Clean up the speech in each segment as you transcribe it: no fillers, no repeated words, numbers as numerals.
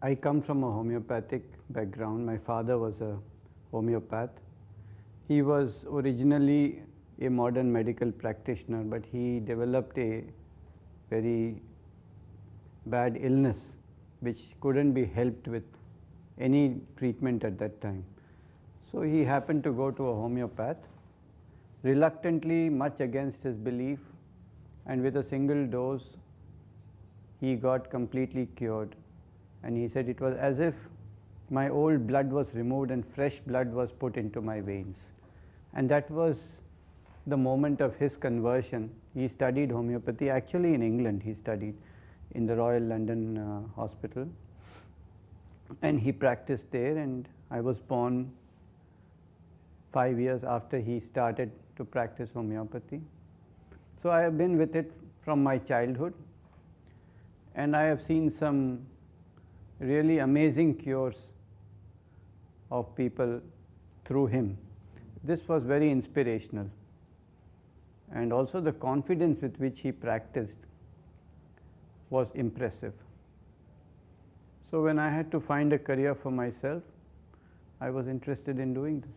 I come from a homeopathic background. My father was a homeopath. He was originally a modern medical practitioner, but he developed a very bad illness which couldn't be helped with any treatment at that time. So he happened to go to a homeopath, reluctantly, much against his belief, and with a single dose he got completely cured. And he said it was as if my old blood was removed and fresh blood was put into my veins. And that was the moment of his conversion. He studied homeopathy, actually in England he studied, in the Royal London Hospital, and he practiced there, and I was born 5 years after he started to practice homeopathy. So I have been with it from my childhood, and I have seen some really amazing cures of people through him. This was very inspirational, and also the confidence with which he practiced was impressive. So when I had to find a career for myself, I was interested in doing this.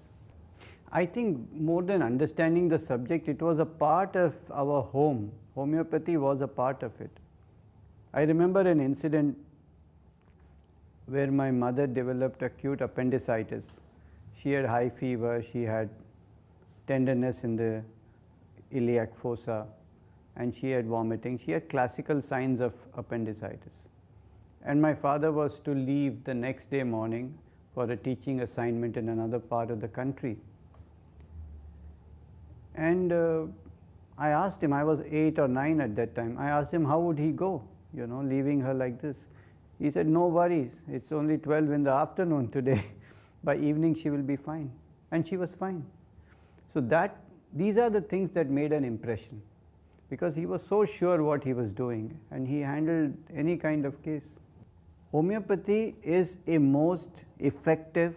I think more than understanding the subject, it was a part of our home. Homeopathy was a part of it. I remember an incident where my mother developed acute appendicitis. She had high fever, she had tenderness in the iliac fossa, and she had vomiting. She had classical signs of appendicitis. And my father was to leave the next day morning for a teaching assignment in another part of the country. And I asked him, I was 8 or 9 at that time, I asked him how would he go, leaving her like this. He said, no worries, it's only 12 in the afternoon today. By evening she will be fine. And she was fine. So these are the things that made an impression, because he was so sure what he was doing and he handled any kind of case. Homeopathy is a most effective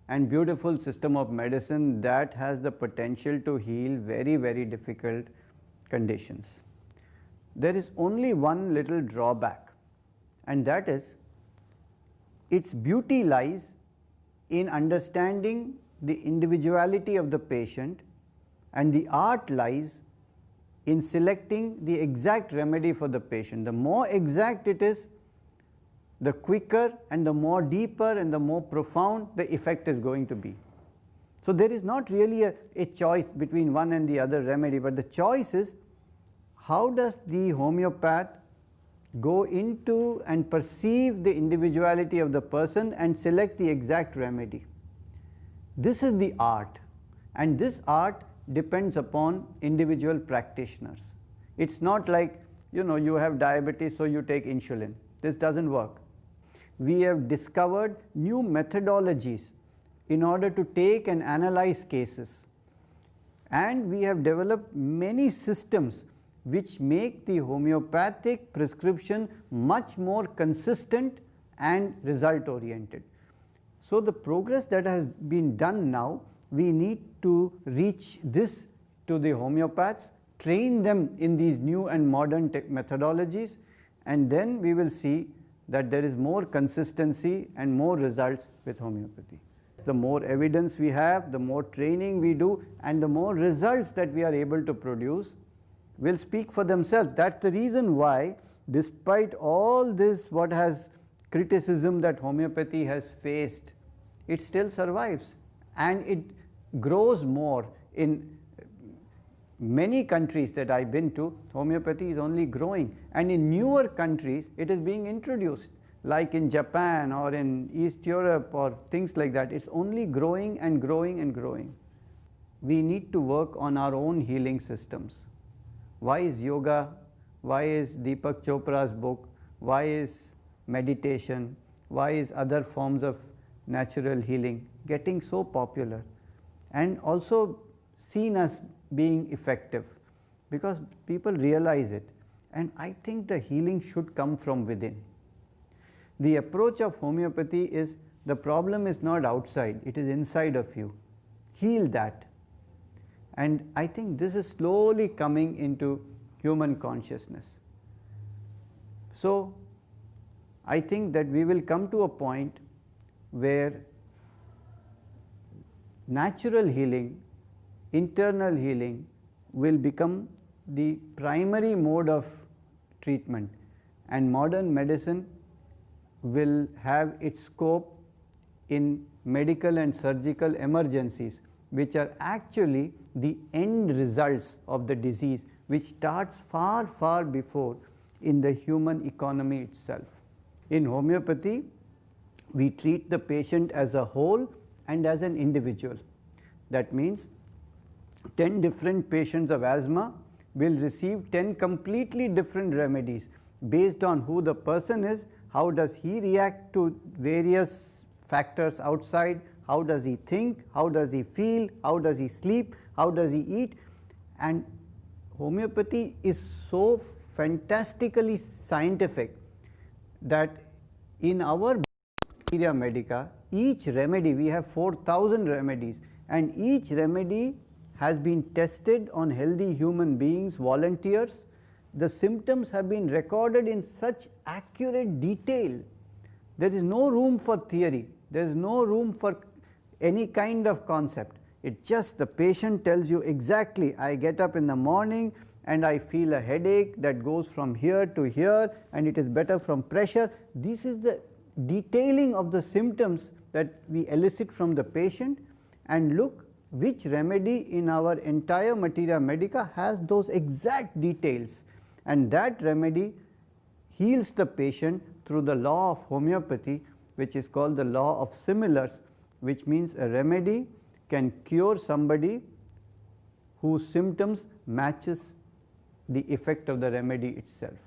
and beautiful system of medicine that has the potential to heal very, very difficult conditions. There is only one little drawback, and that is its beauty lies in understanding the individuality of the patient, and the art lies in selecting the exact remedy for the patient. The more exact it is, the quicker and the more deeper and the more profound the effect is going to be. So there is not really a choice between one and the other remedy, but the choice is how does the homeopath go into and perceive the individuality of the person and select the exact remedy. This is the art, and this art depends upon individual practitioners. It's not like, you have diabetes so you take insulin. This doesn't work. We have discovered new methodologies in order to take and analyze cases, and we have developed many systems which make the homeopathic prescription much more consistent and result oriented. So the progress that has been done now, we need to reach this to the homeopaths, train them in these new and modern methodologies, and then we will see that there is more consistency and more results with homeopathy. The more evidence we have, the more training we do, and the more results that we are able to produce will speak for themselves. That's the reason why, despite all this criticism that homeopathy has faced, it still survives, and it grows more. In many countries that I've been to, homeopathy is only growing, and in newer countries it is being introduced, like in Japan or in East Europe or things like that. It's only growing and growing and growing. We need to work on our own healing systems. Why is yoga, why is Deepak Chopra's book, why is meditation, why is other forms of natural healing getting so popular and also seen as being effective? Because people realize it, and I think the healing should come from within. The approach of homeopathy is, the problem is not outside, it is inside of you. Heal that. And I think this is slowly coming into human consciousness. So I think that we will come to a point where natural healing, internal healing will become the primary mode of treatment, and modern medicine will have its scope in medical and surgical emergencies, which are actually the end results of the disease, which starts far, far before in the human economy itself. In homeopathy, we treat the patient as a whole and as an individual. That means 10 different patients of asthma will receive 10 completely different remedies based on who the person is, how does he react to various factors outside, how does he think, how does he feel, how does he sleep, how does he eat. And homeopathy is so fantastically scientific that in our materia medica, each remedy, we have 4,000 remedies, and each remedy has been tested on healthy human beings, volunteers. The symptoms have been recorded in such accurate detail. There is no room for theory, there is no room for any kind of concept. It just, the patient tells you exactly, I get up in the morning and I feel a headache that goes from here to here, and it is better from pressure. This is the detailing of the symptoms that we elicit from the patient, and look which remedy in our entire materia medica has those exact details, and that remedy heals the patient through the law of homeopathy, which is called the law of similars, which means a remedy can cure somebody whose symptoms matches the effect of the remedy itself.